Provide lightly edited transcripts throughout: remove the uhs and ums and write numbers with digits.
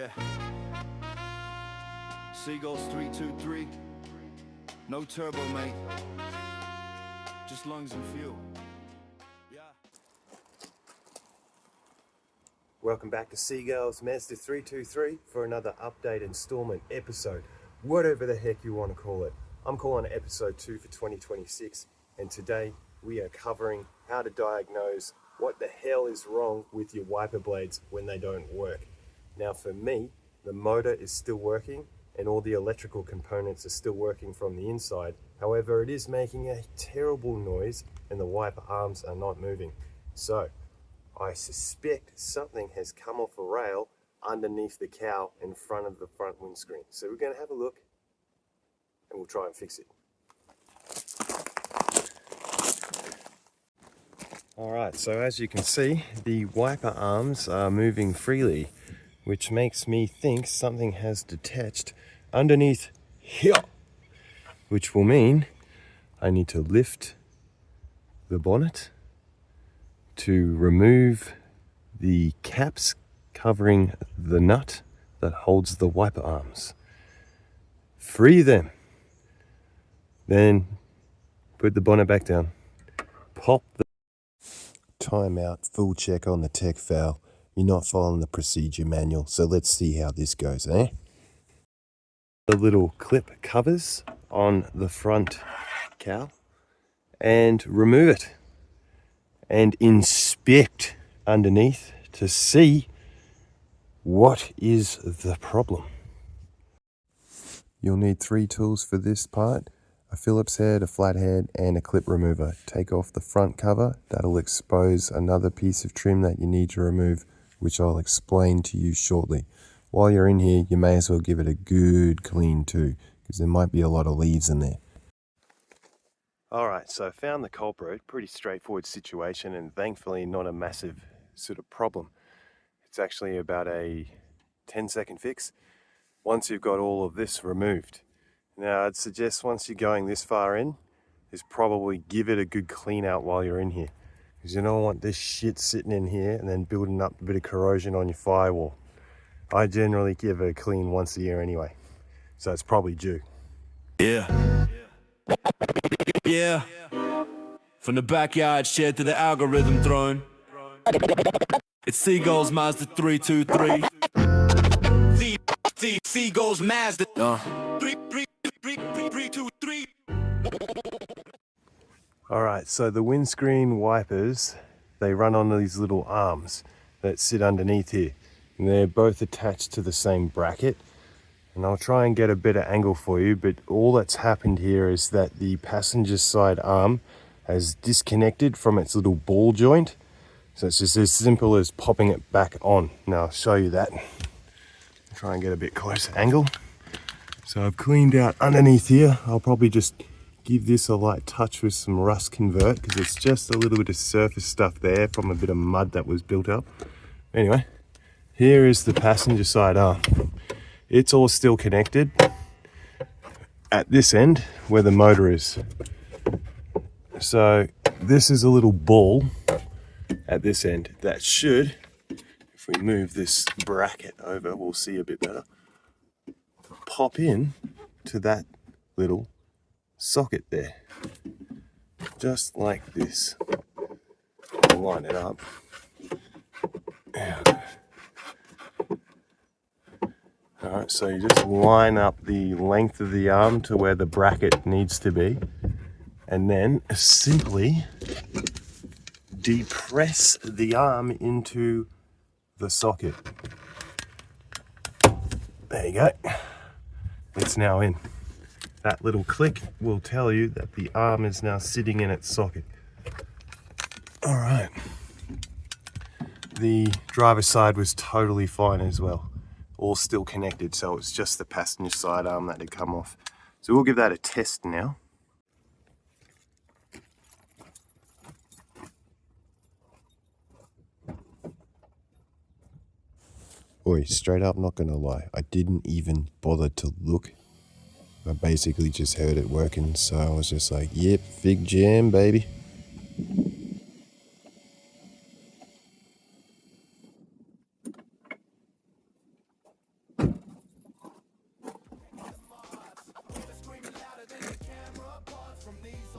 Yeah. Seagulls 323. No turbo, mate. Just lungs and fuel. Yeah. Welcome back to Seagull's Mazda 323 for another update installment episode, whatever the heck you want to call it. I'm calling it episode 2 for 2026, and today we are covering how to diagnose what the hell is wrong with your wiper blades when they don't work. Now for me, the motor is still working and all the electrical components are still working from the inside. However, it is making a terrible noise and the wiper arms are not moving. So I suspect something has come off a rail underneath the cowl in front of the front windscreen. So we're going to have a look and we'll try and fix it. Alright, so as you can see, the wiper arms are moving freely, which makes me think something has detached underneath here, which will mean I need to lift the bonnet to remove the caps covering the nut that holds the wiper arms. Free them. Then put the bonnet back down. Pop the time out, full check on the tech foul. You're not following the procedure manual, so let's see how this goes, eh? The little clip covers on the front cowl and remove it and inspect underneath to see what is the problem. You'll need 3 tools for this part: a Phillips head, a flathead, and a clip remover. Take off the front cover. That'll expose another piece of trim that you need to remove, which I'll explain to you shortly. While you're in here, you may as well give it a good clean too, because there might be a lot of leaves in there. Alright, so I found the culprit. Pretty straightforward situation, and thankfully not a massive sort of problem. It's actually about a 10-second fix once you've got all of this removed. Now I'd suggest once you're going this far in, is probably give it a good clean out while you're in here. Because you don't want this shit sitting in here and then building up a bit of corrosion on your firewall. I generally give it a clean once a year anyway, so it's probably due. Yeah. From the backyard shed to the algorithm throne, it's Seagull's Mazda 323. Seagull's Mazda 323. Alright, so the windscreen wipers, they run on these little arms that sit underneath here. And they're both attached to the same bracket. And I'll try and get a better angle for you, but all that's happened here is that the passenger side arm has disconnected from its little ball joint. So it's just as simple as popping it back on. Now I'll show you that. Try and get a bit closer angle. So I've cleaned out underneath here. I'll probably just give this a light touch with some rust convert, because it's just a little bit of surface stuff there from a bit of mud that was built up. Anyway, here is the passenger side arm. It's all still connected at this end where the motor is. So this is a little ball at this end that should, if we move this bracket over, we'll see a bit better, pop in to that little socket there, just like this. I'll line it up. Alright, so you just line up the length of the arm to where the bracket needs to be, and then simply depress the arm into the socket. There you go. It's now in. That little click will tell you that the arm is now sitting in its socket. Alright. The driver's side was totally fine as well. All still connected, so it's just the passenger side arm that had come off. So we'll give that a test now. Boy, straight up, not gonna lie, I didn't even bother to look. I basically just heard it working, so I was just like, yep, fig jam, baby.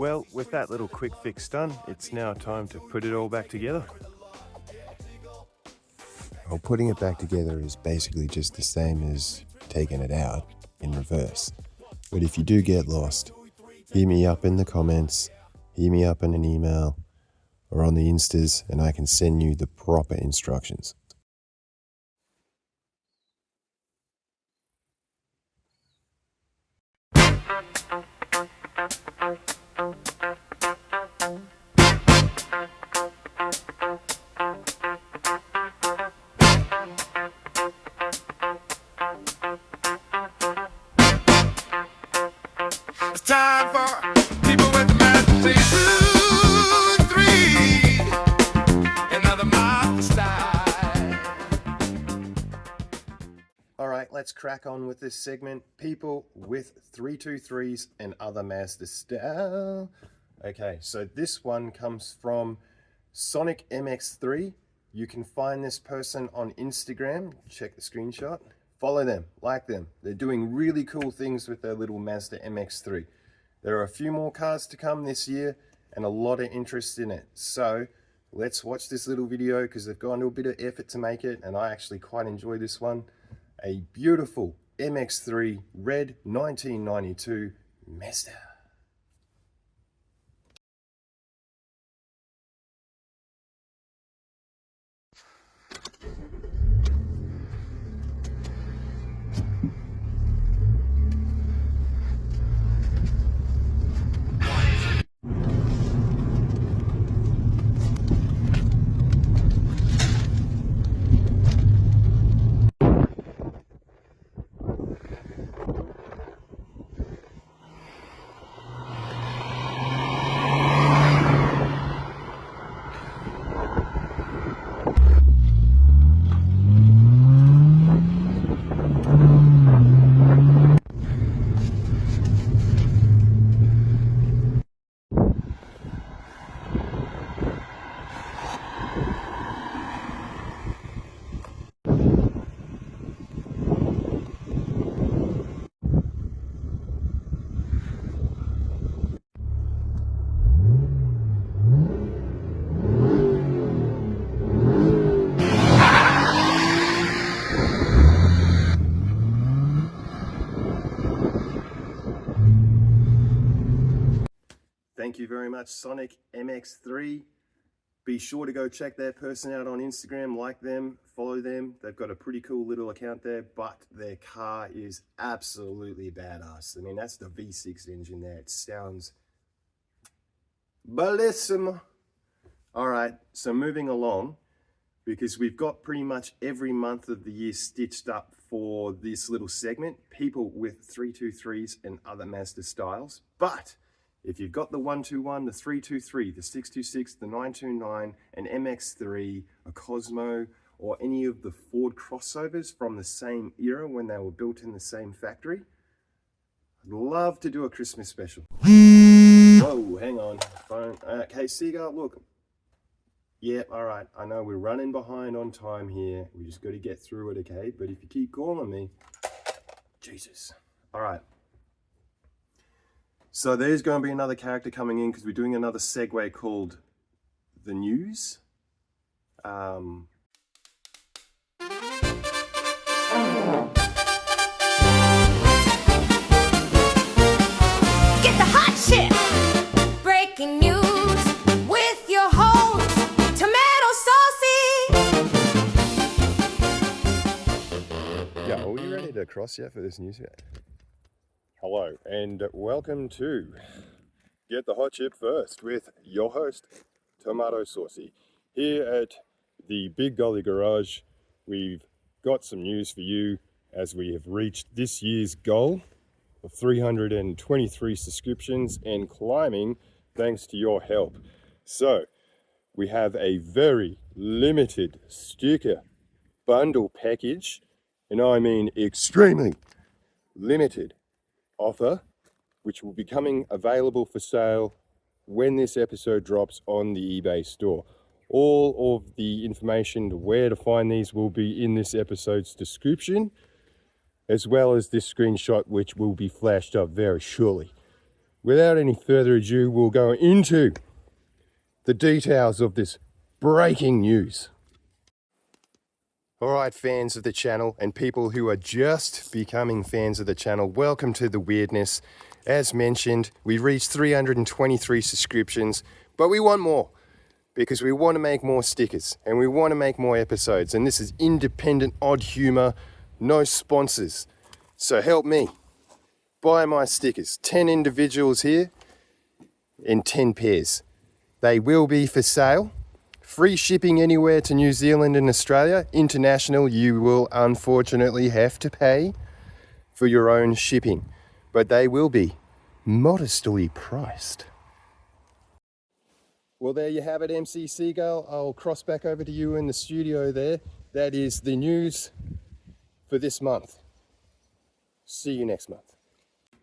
Well, with that little quick fix done, it's now time to put it all back together. Well, putting it back together is basically just the same as taking it out in reverse. But if you do get lost, hit me up in the comments, hit me up in an email or on the Instas, and I can send you the proper instructions. It's time for people with the Mazda 323. Another Mazda style. Alright, let's crack on with this segment. People with 323s and other Mazda style. Okay, so this one comes from Sonic MX3. You can find this person on Instagram. Check the screenshot. Follow them, like them. They're doing really cool things with their little Mazda MX3. There are a few more cars to come this year and a lot of interest in it. So let's watch this little video because they've gone to a bit of effort to make it, and I actually quite enjoy this one. A beautiful MX3 red 1992 Mazda. Thank you very much, Sonic MX3. Be sure to go check that person out on Instagram, like them, follow them. They've got a pretty cool little account there, but their car is absolutely badass. I mean, that's the V6 engine there. It sounds bellissimo. All right, so moving along, because we've got pretty much every month of the year stitched up for this little segment, people with 323s and other Mazda styles. But if you've got the 121, the 323, the 626, the 929, an MX3, a Cosmo, or any of the Ford crossovers from the same era when they were built in the same factory, I'd love to do a Christmas special. Whoa, hang on. Phone. Okay, Seagull, look. Yeah, all right. I know we're running behind on time here. We just got to get through it, okay? But if you keep calling me, Jesus. All right. So there's going to be another character coming in because we're doing another segue called The News. Get the hot shit! Breaking news with your host, Tomato Saucy! Yeah, are we ready to cross yet for this news yet? Hello and welcome to Get the Hot Chip First with your host, Tomato Saucy. Here at the Big Gully Garage, we've got some news for you as we have reached this year's goal of 323 subscriptions and climbing thanks to your help. So we have a very limited sticker bundle package, and I mean extremely limited offer, which will be coming available for sale when this episode drops on the eBay store. All of the information to where to find these will be in this episode's description, as well as this screenshot, which will be flashed up very shortly. without any further ado, we'll go into the details of this breaking news. All right, fans of the channel and people who are just becoming fans of the channel, welcome to the weirdness. As mentioned, we reached 323 subscriptions, but we want more because we want to make more stickers and we want to make more episodes. And this is independent odd humor, no sponsors. So help me buy my stickers. 10 individuals here in 10 pairs. They will be for sale. Free shipping anywhere to New Zealand and Australia. International, you will unfortunately have to pay for your own shipping, but they will be modestly priced. Well, there you have it, MC Seagull. I'll cross back over to you in the studio there. That is the news for this month. See you next month.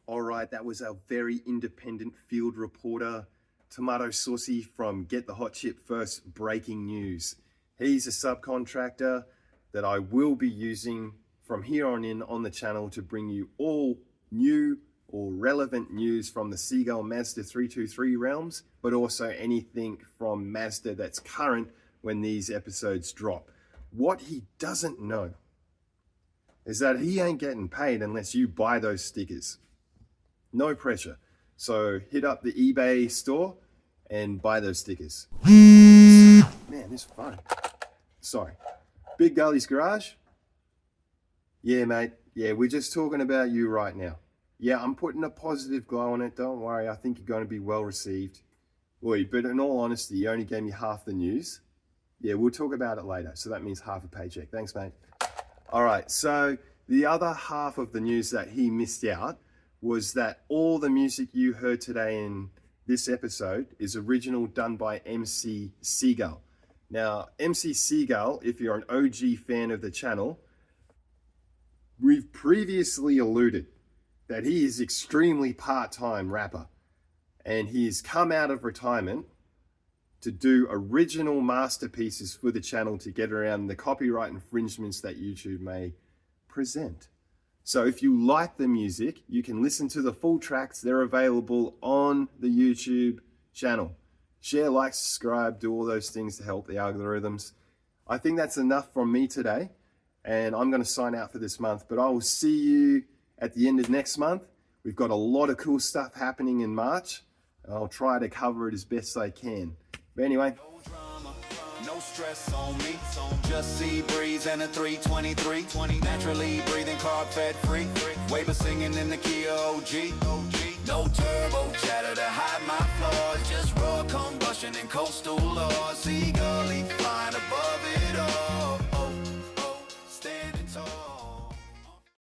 All right, that was our very independent field reporter, Tomato Saucy from Get the Hot Chip First breaking news. He's a subcontractor that I will be using from here on in on the channel to bring you all new or relevant news from the Seagull Mazda 323 realms, but also anything from Mazda that's current when these episodes drop. What he doesn't know is that he ain't getting paid unless you buy those stickers. No pressure. So hit up the eBay store and buy those stickers. Man, this phone. Sorry. Big Gully's Garage? Yeah, mate. Yeah, we're just talking about you right now. Yeah, I'm putting a positive glow on it. Don't worry. I think you're going to be well received. Oi, but in all honesty, you only gave me half the news. Yeah, we'll talk about it later. So that means half a paycheck. Thanks, mate. All right. So the other half of the news that he missed out was that all the music you heard today in this episode is original, done by MC Seagull. Now, MC Seagull, if you're an OG fan of the channel, we've previously alluded that he is extremely part-time rapper, and he's come out of retirement to do original masterpieces for the channel to get around the copyright infringements that YouTube may present. So if you like the music, you can listen to the full tracks. They're available on the YouTube channel. Share, like, subscribe, do all those things to help the algorithms. I think that's enough from me today, and I'm going to sign out for this month, but I will see you at the end of next month. We've got a lot of cool stuff happening in March, and I'll try to cover it as best I can. But anyway, No stress on me, just sea breeze and a 323. Naturally breathing, carb fed free. Waver singing in the Kia OG. No turbo chatter to hide my flaws. Just raw combustion and coastal